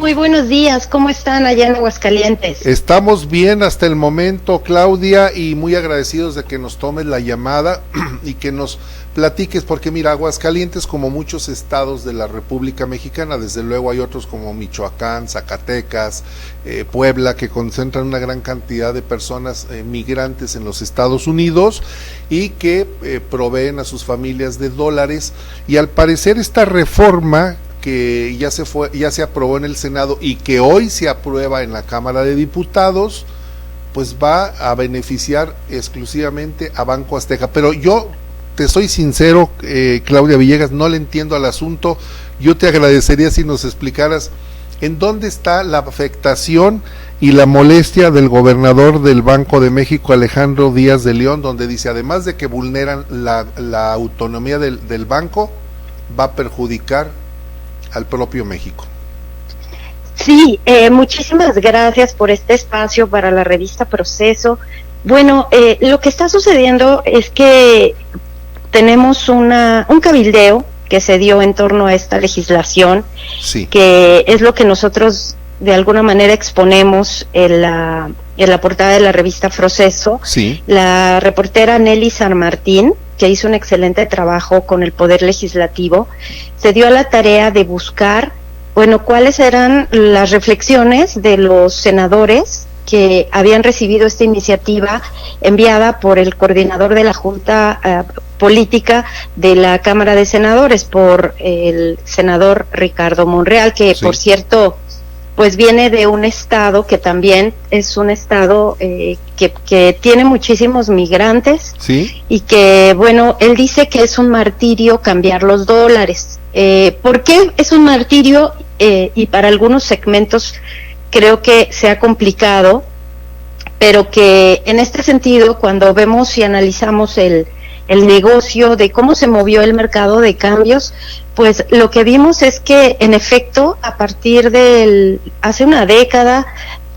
Muy buenos días, ¿cómo están allá en Aguascalientes? Estamos bien hasta el momento, Claudia, y muy agradecidos de que nos tomes la llamada y que nos platiques, porque mira, Aguascalientes, como muchos estados de la República Mexicana, desde luego hay otros como Michoacán, Zacatecas, Puebla, que concentran una gran cantidad de personas migrantes en los Estados Unidos y que proveen a sus familias de dólares, y al parecer esta reforma que ya se aprobó en el Senado y que hoy se aprueba en la Cámara de Diputados, pues va a beneficiar exclusivamente a Banco Azteca. Pero yo te soy sincero, Claudia Villegas, no le entiendo al asunto. Yo te agradecería si nos explicaras en dónde está la afectación y la molestia del gobernador del Banco de México, Alejandro Díaz de León, donde dice, además de que vulneran la autonomía del banco, va a perjudicar al propio México. Sí, muchísimas gracias por este espacio para la revista Proceso. Bueno, lo que está sucediendo es que tenemos un cabildeo que se dio en torno a esta legislación, sí, que es lo que nosotros de alguna manera exponemos en la portada de la revista Proceso. sí. La reportera Nelly San Martín, que hizo un excelente trabajo con el Poder Legislativo, se dio a la tarea de buscar, bueno, cuáles eran las reflexiones de los senadores que habían recibido esta iniciativa enviada por el coordinador de la Junta Política de la Cámara de Senadores, por el senador Ricardo Monreal, que sí, por cierto, pues viene de un estado que también es un estado que tiene muchísimos migrantes, sí, y que, bueno, él dice que es un martirio cambiar los dólares. ¿Por qué es un martirio? Y para algunos segmentos creo que se ha complicado, pero que en este sentido, cuando vemos y analizamos el negocio de cómo se movió el mercado de cambios, pues lo que vimos es que en efecto a partir hace una década,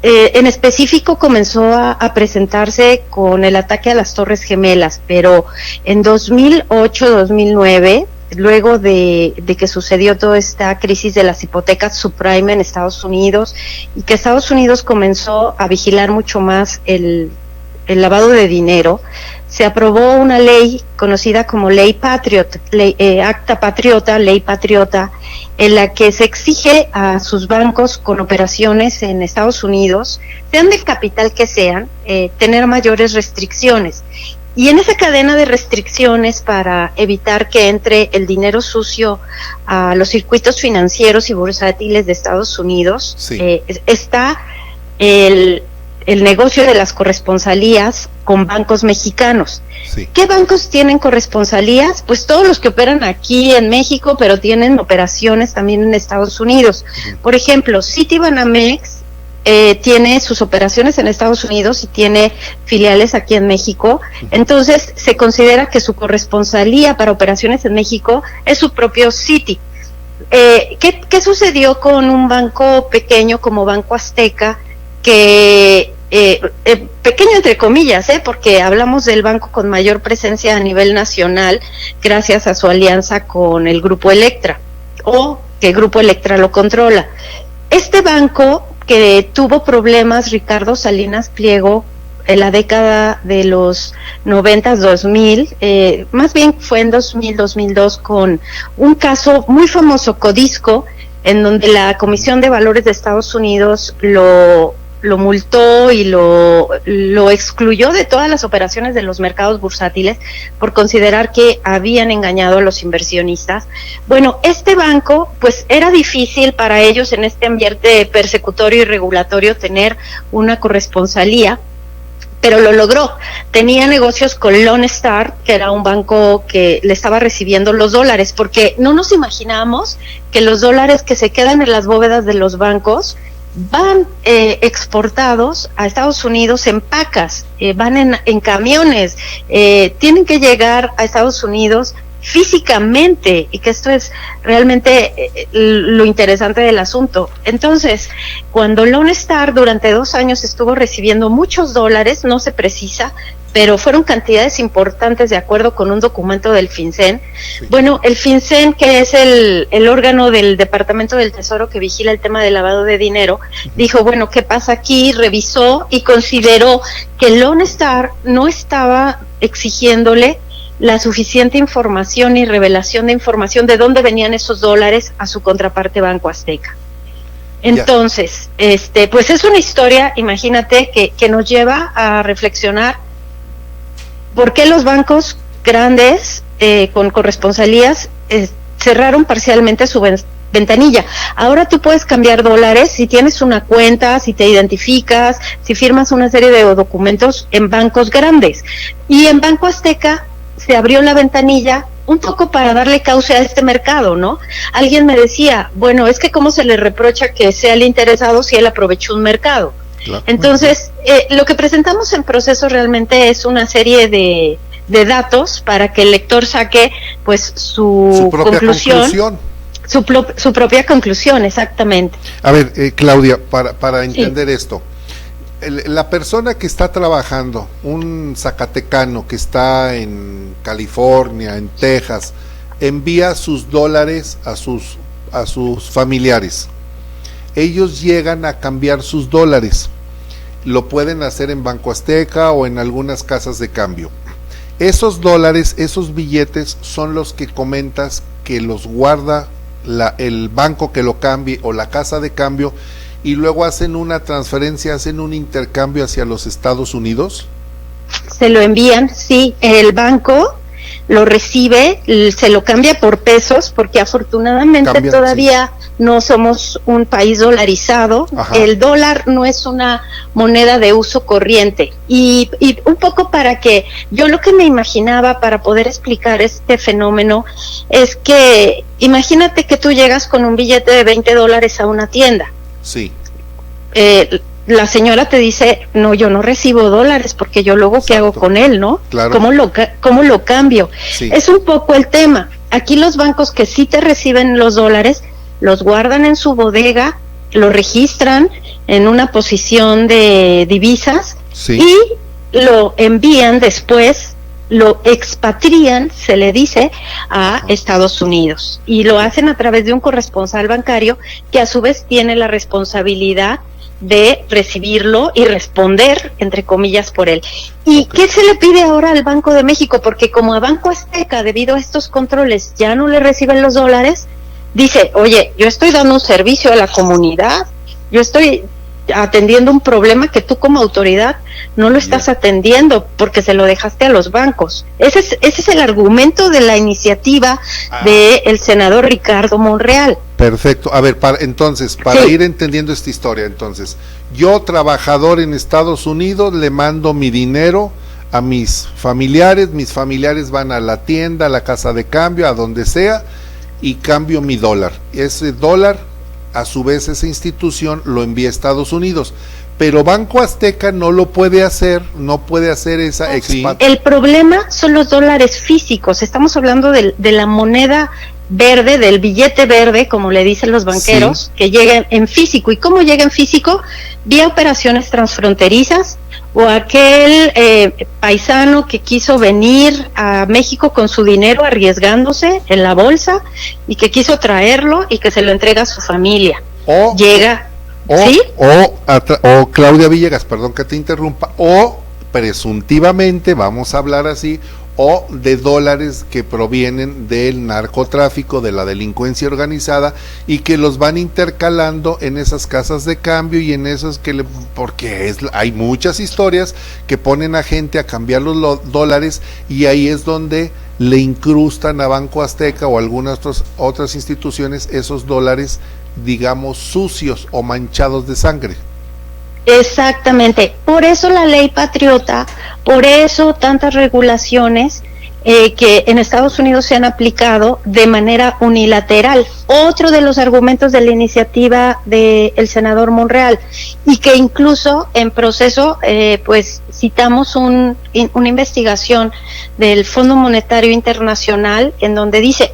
en específico comenzó a presentarse con el ataque a las Torres Gemelas, pero en 2008-2009, luego de que sucedió toda esta crisis de las hipotecas subprime en Estados Unidos, y que Estados Unidos comenzó a vigilar mucho más el lavado de dinero, se aprobó una ley conocida como Ley Patriot, Acta Patriota, Ley Patriota, en la que se exige a sus bancos con operaciones en Estados Unidos, sean del capital que sean, tener mayores restricciones. Y en esa cadena de restricciones, para evitar que entre el dinero sucio a los circuitos financieros y bursátiles de Estados Unidos, sí, está el negocio de las corresponsalías con bancos mexicanos. sí. ¿Qué bancos tienen corresponsalías? Pues todos los que operan aquí en México, pero tienen operaciones también en Estados Unidos. Por ejemplo, Citibanamex tiene sus operaciones en Estados Unidos y tiene filiales aquí en México. Entonces se considera que su corresponsalía para operaciones en México es su propio Citi. ¿Qué sucedió con un banco pequeño como Banco Azteca, que pequeño entre comillas, porque hablamos del banco con mayor presencia a nivel nacional gracias a su alianza con el Grupo Electra, o que el Grupo Electra lo controla? Este banco, que tuvo problemas, Ricardo Salinas Pliego, en la década de los 90-2000, más bien fue en 2000-2002, con un caso muy famoso, Codisco, en donde la Comisión de Valores de Estados Unidos lo multó y lo excluyó de todas las operaciones de los mercados bursátiles por considerar que habían engañado a los inversionistas. Bueno, este banco, pues era difícil para ellos en este ambiente persecutorio y regulatorio tener una corresponsalía, pero lo logró. Tenía negocios con Lone Star, que era un banco que le estaba recibiendo los dólares, porque no nos imaginamos que los dólares que se quedan en las bóvedas de los bancos van exportados a Estados Unidos en pacas, van en camiones, tienen que llegar a Estados Unidos físicamente, y que esto es realmente lo interesante del asunto. Entonces, cuando Lone Star durante 2 años estuvo recibiendo muchos dólares, no se precisa, pero fueron cantidades importantes de acuerdo con un documento del FinCEN. Sí. Bueno, el FinCEN, que es el órgano del Departamento del Tesoro que vigila el tema del lavado de dinero, dijo, bueno, ¿qué pasa aquí? Revisó y consideró que Lone Star no estaba exigiéndole la suficiente información y revelación de información de dónde venían esos dólares a su contraparte Banco Azteca. Entonces, pues es una historia, imagínate, que nos lleva a reflexionar por qué los bancos grandes con corresponsalías cerraron parcialmente su ventanilla. Ahora tú puedes cambiar dólares si tienes una cuenta, si te identificas, si firmas una serie de documentos en bancos grandes. Y en Banco Azteca se abrió la ventanilla un poco para darle cauce a este mercado, ¿no? Alguien me decía, bueno, es que cómo se le reprocha que sea el interesado si él aprovechó un mercado. Claro. Entonces, lo que presentamos en proceso realmente es una serie de datos para que el lector saque pues su conclusión. Su propia conclusión, exactamente. A ver, Claudia, para entender esto, la persona que está trabajando, un zacatecano que está en California, en Texas, envía sus dólares a sus familiares. Ellos llegan a cambiar sus dólares. Lo pueden hacer en Banco Azteca o en algunas casas de cambio. Esos dólares, esos billetes son los que comentas que los guarda el banco que lo cambie o la casa de cambio, y luego hacen una transferencia, hacen un intercambio hacia los Estados Unidos. Se lo envían, sí, el banco lo recibe, se lo cambia por pesos, porque afortunadamente todavía no somos un país dolarizado. Ajá. El dólar no es una moneda de uso corriente, y un poco para que, yo lo que me imaginaba para poder explicar este fenómeno es que, imagínate que tú llegas con un billete de $20 a una tienda. Sí. La señora te dice, no, yo no recibo dólares, porque yo luego, ¿qué hago con él, no? Claro. ¿Cómo lo cambio? Sí. Es un poco el tema. Aquí los bancos que sí te reciben los dólares, los guardan en su bodega, lo registran en una posición de divisas, sí, y lo envían después, lo expatrían, se le dice, a Estados Unidos, y lo hacen a través de un corresponsal bancario que a su vez tiene la responsabilidad de recibirlo y responder, entre comillas, por él. ¿Y qué se le pide ahora al Banco de México? Porque como a Banco Azteca, debido a estos controles, ya no le reciben los dólares, dice, oye, yo estoy dando un servicio a la comunidad, yo estoy atendiendo un problema que tú como autoridad no lo estás atendiendo porque se lo dejaste a los bancos. Ese es el argumento de la iniciativa del senador Ricardo Monreal. Perfecto. A ver, entonces, para ir entendiendo esta historia, entonces, yo, trabajador en Estados Unidos, le mando mi dinero a mis familiares van a la tienda, a la casa de cambio, a donde sea, y cambio mi dólar. Ese dólar, a su vez, esa institución lo envía a Estados Unidos, pero Banco Azteca no lo puede hacer, no puede hacer esa expatriación. El problema son los dólares físicos, estamos hablando de la moneda verde, del billete verde, como le dicen los banqueros, que llega en físico. ¿Y cómo llega en físico? Vía operaciones transfronterizas, o aquel paisano que quiso venir a México con su dinero arriesgándose en la bolsa y que quiso traerlo y que se lo entrega a su familia. Llega, ¿sí? O Claudia Villegas, perdón que te interrumpa, o presuntivamente, vamos a hablar así, o de dólares que provienen del narcotráfico, de la delincuencia organizada, y que los van intercalando en esas casas de cambio y en esas porque hay muchas historias que ponen a gente a cambiar los dólares, y ahí es donde le incrustan a Banco Azteca o algunas otras instituciones esos dólares, digamos, sucios o manchados de sangre. Exactamente, por eso la ley patriota, por eso tantas regulaciones que en Estados Unidos se han aplicado de manera unilateral. otro de los argumentos de la iniciativa del senador Monreal, y que incluso en proceso, pues citamos una investigación del Fondo Monetario Internacional en donde dice,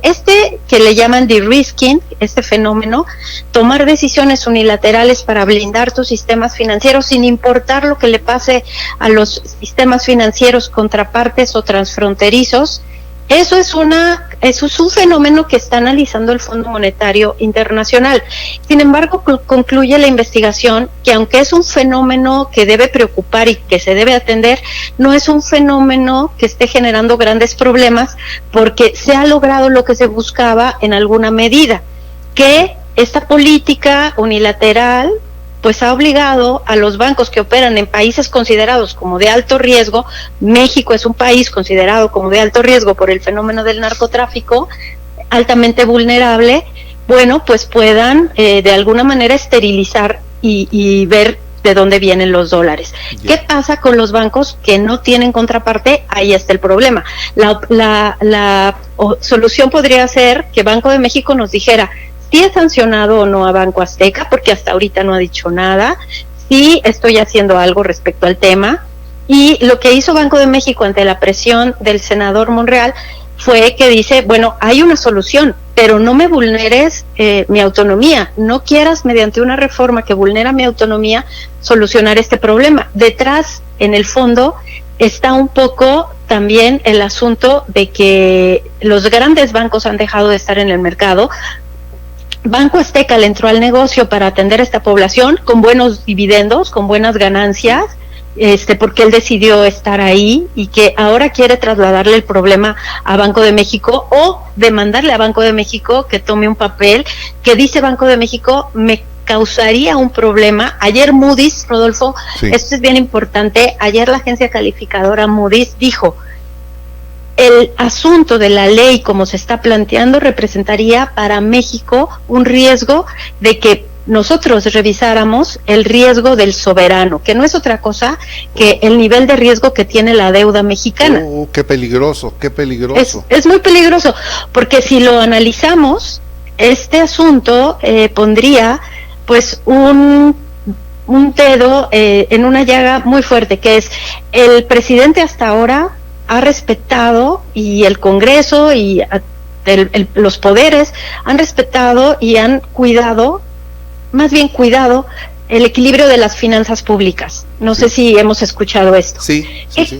que le llaman de-risking, este fenómeno, tomar decisiones unilaterales para blindar tus sistemas financieros sin importar lo que le pase a los sistemas financieros contrapartes o transfronterizos. Eso es un fenómeno que está analizando el Fondo Monetario Internacional. Sin embargo, concluye la investigación que aunque es un fenómeno que debe preocupar y que se debe atender, no es un fenómeno que esté generando grandes problemas, porque se ha logrado lo que se buscaba en alguna medida, que esta política unilateral pues ha obligado a los bancos que operan en países considerados como de alto riesgo. México es un país considerado como de alto riesgo por el fenómeno del narcotráfico, altamente vulnerable, bueno, pues puedan de alguna manera esterilizar y ver de dónde vienen los dólares. ¿Qué pasa con los bancos que no tienen contraparte? Ahí está el problema. La solución podría ser que Banco de México nos dijera si he sancionado o no a Banco Azteca, porque hasta ahorita no ha dicho nada, si estoy haciendo algo respecto al tema. Y lo que hizo Banco de México ante la presión del senador Monreal fue que dice, bueno, hay una solución, pero no me vulneres mi autonomía, no quieras mediante una reforma que vulnera mi autonomía solucionar este problema. Detrás, en el fondo, está un poco también el asunto de que los grandes bancos han dejado de estar en el mercado. Banco Azteca le entró al negocio para atender a esta población con buenos dividendos, con buenas ganancias, porque él decidió estar ahí y que ahora quiere trasladarle el problema a Banco de México o demandarle a Banco de México que tome un papel que dice Banco de México me causaría un problema. Ayer Moody's, Rodolfo, sí, esto es bien importante, ayer la agencia calificadora Moody's dijo, el asunto de la ley como se está planteando representaría para México un riesgo de que nosotros revisáramos el riesgo del soberano, que no es otra cosa que el nivel de riesgo que tiene la deuda mexicana. Qué peligroso, qué peligroso. Es muy peligroso, porque si lo analizamos, este asunto pondría pues un dedo en una llaga muy fuerte, que es el presidente hasta ahora ha respetado, y el Congreso y los poderes han respetado y han cuidado, más bien cuidado, el equilibrio de las finanzas públicas. No sé si hemos escuchado esto. Sí,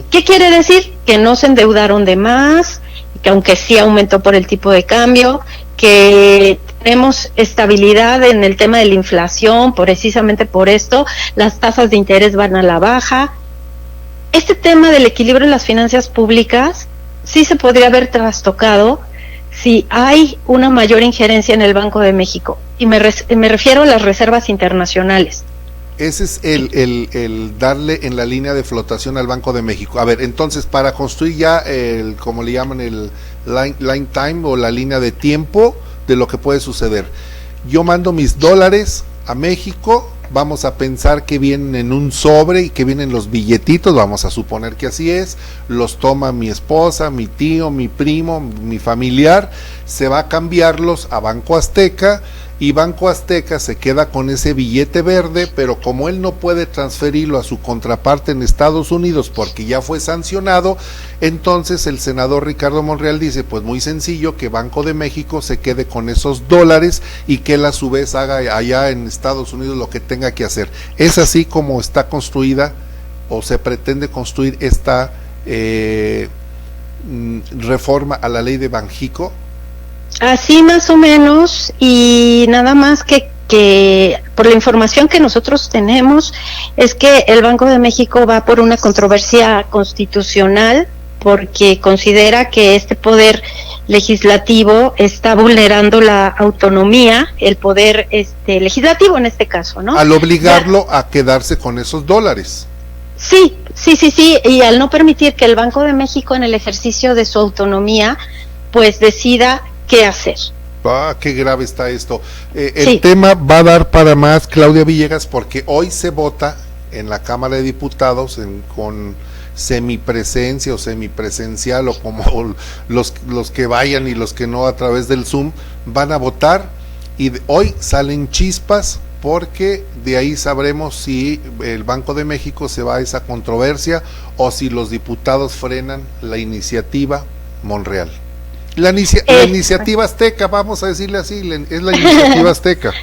¿Qué quiere decir? Que no se endeudaron de más, que aunque sí aumentó por el tipo de cambio, que tenemos estabilidad en el tema de la inflación, precisamente por esto, las tasas de interés van a la baja. Este tema del equilibrio en las finanzas públicas sí se podría haber trastocado si hay una mayor injerencia en el Banco de México, y me refiero a las reservas internacionales. Ese es el darle en la línea de flotación al Banco de México. A ver, entonces, para construir ya como le llaman el line time o la línea de tiempo de lo que puede suceder, yo mando mis dólares a México, vamos a pensar que vienen en un sobre y que vienen los billetitos, vamos a suponer que así es, los toma mi esposa, mi tío, mi primo, mi familiar, se va a cambiarlos a Banco Azteca, y Banco Azteca se queda con ese billete verde, pero como él no puede transferirlo a su contraparte en Estados Unidos porque ya fue sancionado, entonces el senador Ricardo Monreal dice, pues muy sencillo, que Banco de México se quede con esos dólares y que él a su vez haga allá en Estados Unidos lo que tenga que hacer. ¿Es así como está construida o se pretende construir esta reforma a la ley de Banjico? Así más o menos, y nada más que por la información que nosotros tenemos es que el Banco de México va por una controversia constitucional porque considera que este poder legislativo está vulnerando la autonomía, el poder legislativo en este caso, ¿no? Al obligarlo a quedarse con esos dólares. Sí, y al no permitir que el Banco de México en el ejercicio de su autonomía pues decida qué hacer. Qué grave está esto. El tema va a dar para más, Claudia Villegas, porque hoy se vota en la Cámara de Diputados con semipresencia o semipresencial, o como los que vayan y los que no a través del Zoom, van a votar y hoy salen chispas porque de ahí sabremos si el Banco de México se va a esa controversia o si los diputados frenan la iniciativa Monreal. La iniciativa azteca, vamos a decirle así, es la iniciativa azteca.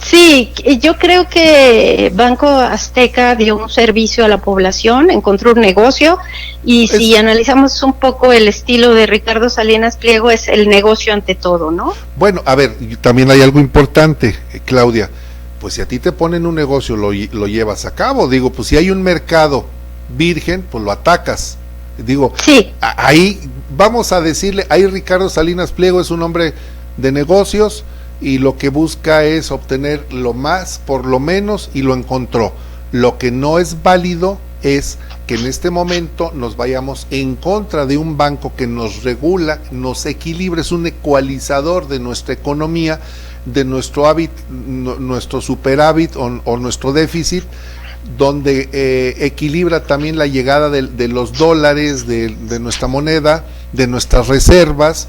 Sí, yo creo que Banco Azteca dio un servicio a la población, encontró un negocio, y si analizamos un poco el estilo de Ricardo Salinas Pliego, es el negocio ante todo, ¿no? Bueno, a ver, también hay algo importante, Claudia, pues si a ti te ponen un negocio, lo llevas a cabo, digo, pues si hay un mercado virgen, pues lo atacas, digo, sí. Ahí vamos a decirle, ahí Ricardo Salinas Pliego es un hombre de negocios, y lo que busca es obtener lo más, por lo menos, y lo encontró. Lo que no es válido es que en este momento nos vayamos en contra de un banco que nos regula, nos equilibra, es un ecualizador de nuestra economía, de nuestro nuestro superávit o nuestro déficit, donde equilibra también la llegada de los dólares, de nuestra moneda, de nuestras reservas,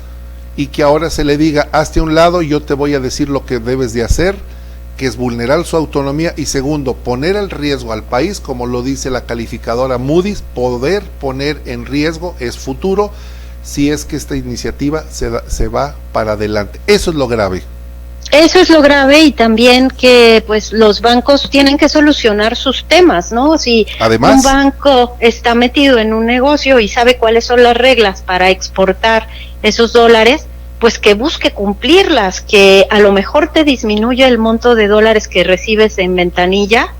y que ahora se le diga, hazte a un lado, yo te voy a decir lo que debes de hacer, que es vulnerar su autonomía, y segundo, poner en riesgo al país, como lo dice la calificadora Moody's, poder poner en riesgo es futuro, si es que esta iniciativa se va para adelante. Eso es lo grave. Eso es lo grave, y también que pues los bancos tienen que solucionar sus temas, ¿no? Si además un banco está metido en un negocio y sabe cuáles son las reglas para exportar esos dólares, pues que busque cumplirlas, que a lo mejor te disminuye el monto de dólares que recibes en ventanilla,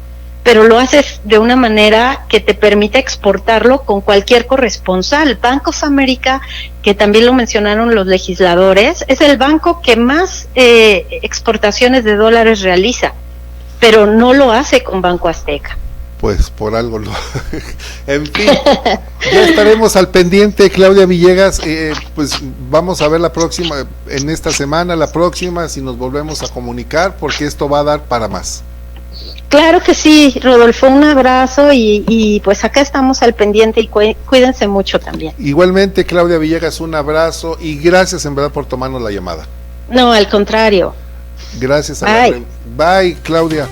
pero lo haces de una manera que te permite exportarlo con cualquier corresponsal. Bank of America, que también lo mencionaron los legisladores, es el banco que más exportaciones de dólares realiza, pero no lo hace con Banco Azteca. Pues por algo lo... En fin, ya estaremos al pendiente, Claudia Villegas, pues vamos a ver la próxima, en esta semana, la próxima, si nos volvemos a comunicar, porque esto va a dar para más. Claro que sí, Rodolfo, un abrazo y pues acá estamos al pendiente, y cuídense mucho también. Igualmente, Claudia Villegas, un abrazo y gracias en verdad por tomarnos la llamada. No, al contrario. Gracias. Bye, Claudia.